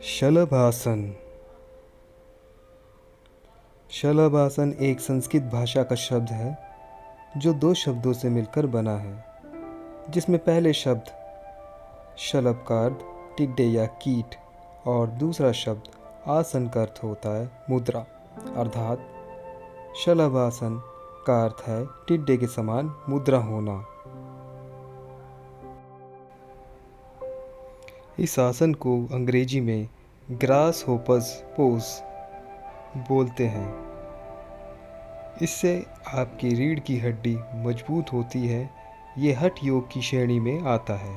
शलभासन। शलभासन एक संस्कृत भाषा का शब्द है जो दो शब्दों से मिलकर बना है, जिसमें पहले शब्द शलभ का अर्थ टिड्डे या कीट और दूसरा शब्द आसन का अर्थ होता है मुद्रा। अर्थात शलभासन का अर्थ है टिड्डे के समान मुद्रा होना। इस आसन को अंग्रेजी में ग्रास होपर्स पोज बोलते हैं। इससे आपकी रीढ़ की हड्डी मजबूत होती है। ये हठ योग की श्रेणी में आता है।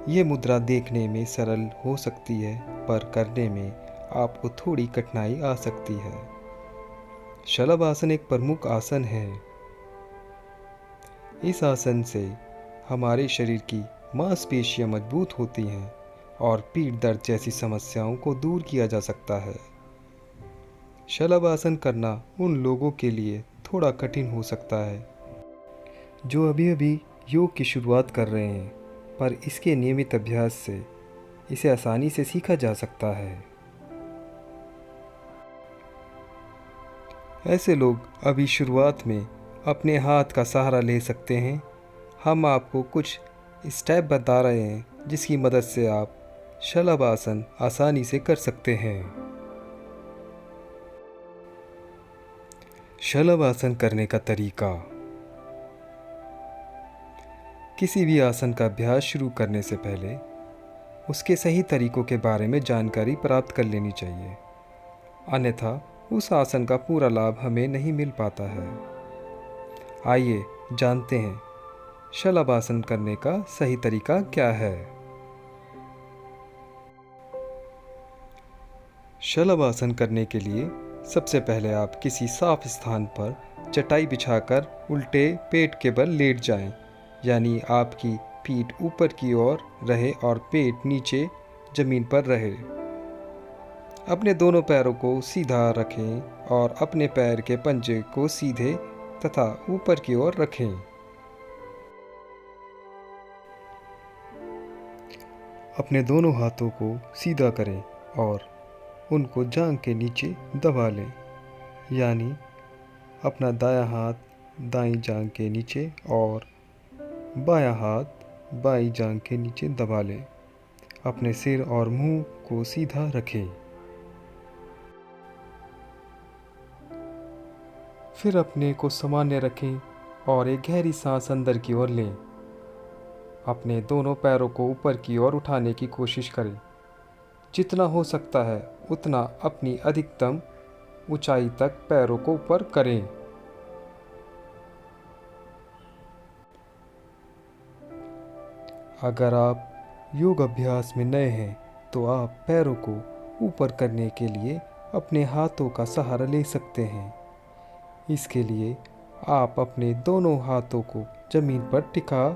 ये मुद्रा देखने में सरल हो सकती है, पर करने में आपको थोड़ी कठिनाई आ सकती है। शलभासन एक प्रमुख आसन है। इस आसन से हमारे शरीर की मांसपेशियां मजबूत होती हैं और पीठ दर्द जैसी समस्याओं को दूर किया जा सकता है। शलभासन करना उन लोगों के लिए थोड़ा कठिन हो सकता है जो अभी अभी योग की शुरुआत कर रहे हैं, पर इसके नियमित अभ्यास से इसे आसानी से सीखा जा सकता है। ऐसे लोग अभी शुरुआत में अपने हाथ का सहारा ले सकते हैं। हम आपको कुछ स्टेप बता रहे हैं जिसकी मदद से आप शलभासन आसानी से कर सकते हैं। शलभासन करने का तरीका। किसी भी आसन का अभ्यास शुरू करने से पहले उसके सही तरीकों के बारे में जानकारी प्राप्त कर लेनी चाहिए, अन्यथा उस आसन का पूरा लाभ हमें नहीं मिल पाता है। आइए जानते हैं शलभासन करने का सही तरीका क्या है। शलभासन करने के लिए सबसे पहले आप किसी साफ स्थान पर चटाई बिछाकर उल्टे पेट के बल लेट जाएं, यानी आपकी पीठ ऊपर की ओर रहे और पेट नीचे जमीन पर रहे। अपने दोनों पैरों को सीधा रखें और अपने पैर के पंजे को सीधे तथा ऊपर की ओर रखें। अपने दोनों हाथों को सीधा करें और उनको जांघ के नीचे दबा लें, यानी अपना दायां हाथ दाईं जांघ के नीचे और बायां हाथ बाईं जांघ के नीचे दबा लें। अपने सिर और मुंह को सीधा रखें। फिर अपने को सामान्य रखें और एक गहरी सांस अंदर की ओर लें। अपने दोनों पैरों को ऊपर की ओर उठाने की कोशिश करें। जितना हो सकता है उतना अपनी अधिकतम ऊंचाई तक पैरों को ऊपर करें। अगर आप योग अभ्यास में नए हैं तो आप पैरों को ऊपर करने के लिए अपने हाथों का सहारा ले सकते हैं। इसके लिए आप अपने दोनों हाथों को जमीन पर टिका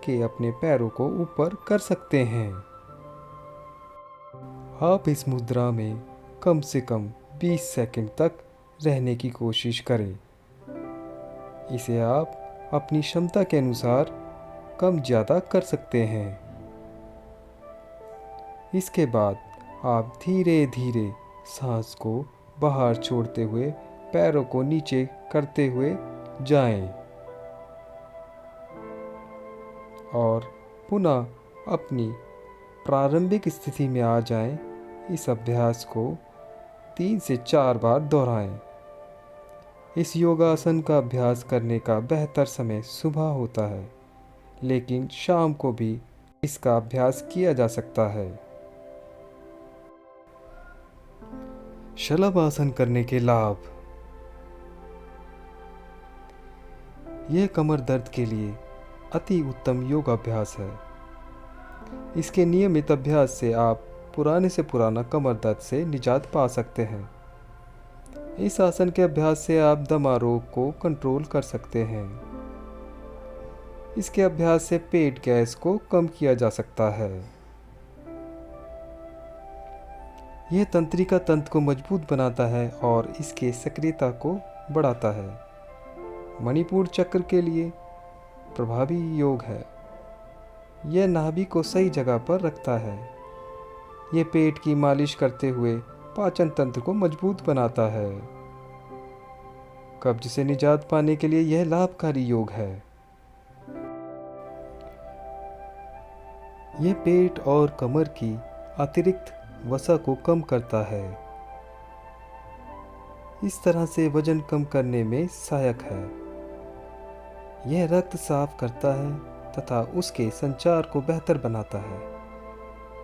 के अपने पैरों को ऊपर कर सकते हैं। आप इस मुद्रा में कम से कम 20 सेकंड तक रहने की कोशिश करें। इसे आप अपनी क्षमता के अनुसार कम ज़्यादा कर सकते हैं। इसके बाद आप धीरे धीरे सांस को बाहर छोड़ते हुए पैरों को नीचे करते हुए जाएं और पुनः अपनी प्रारंभिक स्थिति में आ जाएं। इस अभ्यास को 3 से 4 बार दोहराएं। इस योगासन का अभ्यास करने का बेहतर समय सुबह होता है, लेकिन शाम को भी इसका अभ्यास किया जा सकता है। शलभासन करने के लाभ। यह कमर दर्द के लिए अति उत्तम योगाभ्यास है। इसके नियमित अभ्यास से आप पुराने से पुराना कमर दर्द से निजात पा सकते हैं। इस आसन के अभ्यास से आप दमा रोग को कंट्रोल कर सकते हैं। इसके अभ्यास से पेट गैस को कम किया जा सकता है। यह तंत्रिका तंत्र को मजबूत बनाता है और इसके सक्रियता को बढ़ाता है। मणिपुर चक्र के लिए प्रभावी योग है। यह नाभि को सही जगह पर रखता है। ये पेट की मालिश करते हुए पाचन तंत्र को मजबूत बनाता है। कब्ज से निजात पाने के लिए यह लाभकारी योग है। यह पेट और कमर की अतिरिक्त वसा को कम करता है। इस तरह से वजन कम करने में सहायक है। यह रक्त साफ करता है तथा उसके संचार को बेहतर बनाता है,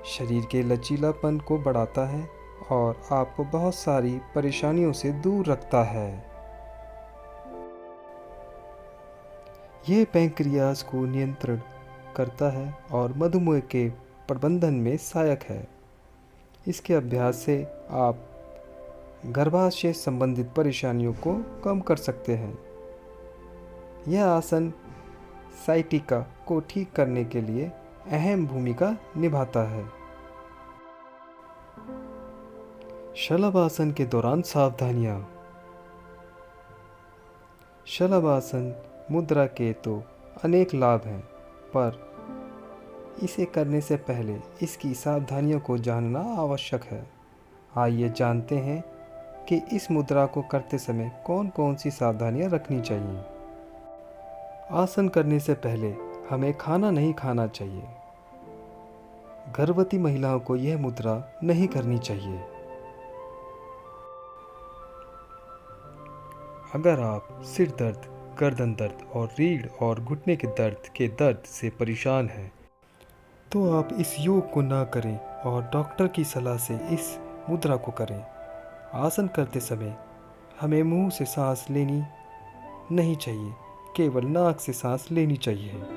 शरीर के लचीलापन को बढ़ाता है और आपको बहुत सारी परेशानियों से दूर रखता है। यह पैंक्रियाज को नियंत्रण करता है और मधुमेह के प्रबंधन में सहायक है। इसके अभ्यास से आप गर्भाशय संबंधित परेशानियों को कम कर सकते हैं। यह आसन साइटिका को ठीक करने के लिए अहम भूमिका निभाता है। शलभासन के दौरान सावधानियां। शलभासन मुद्रा के तो अनेक लाभ हैं, पर इसे करने से पहले इसकी सावधानियों को जानना आवश्यक है। आइए जानते हैं कि इस मुद्रा को करते समय कौन कौन सी सावधानियां रखनी चाहिए। आसन करने से पहले हमें खाना नहीं खाना चाहिए। गर्भवती महिलाओं को यह मुद्रा नहीं करनी चाहिए। अगर आप सिर दर्द, गर्दन दर्द और रीढ़ और घुटने के दर्द से परेशान हैं, तो आप इस योग को ना करें और डॉक्टर की सलाह से इस मुद्रा को करें। आसन करते समय हमें मुंह से सांस लेनी नहीं चाहिए, केवल नाक से सांस लेनी चाहिए।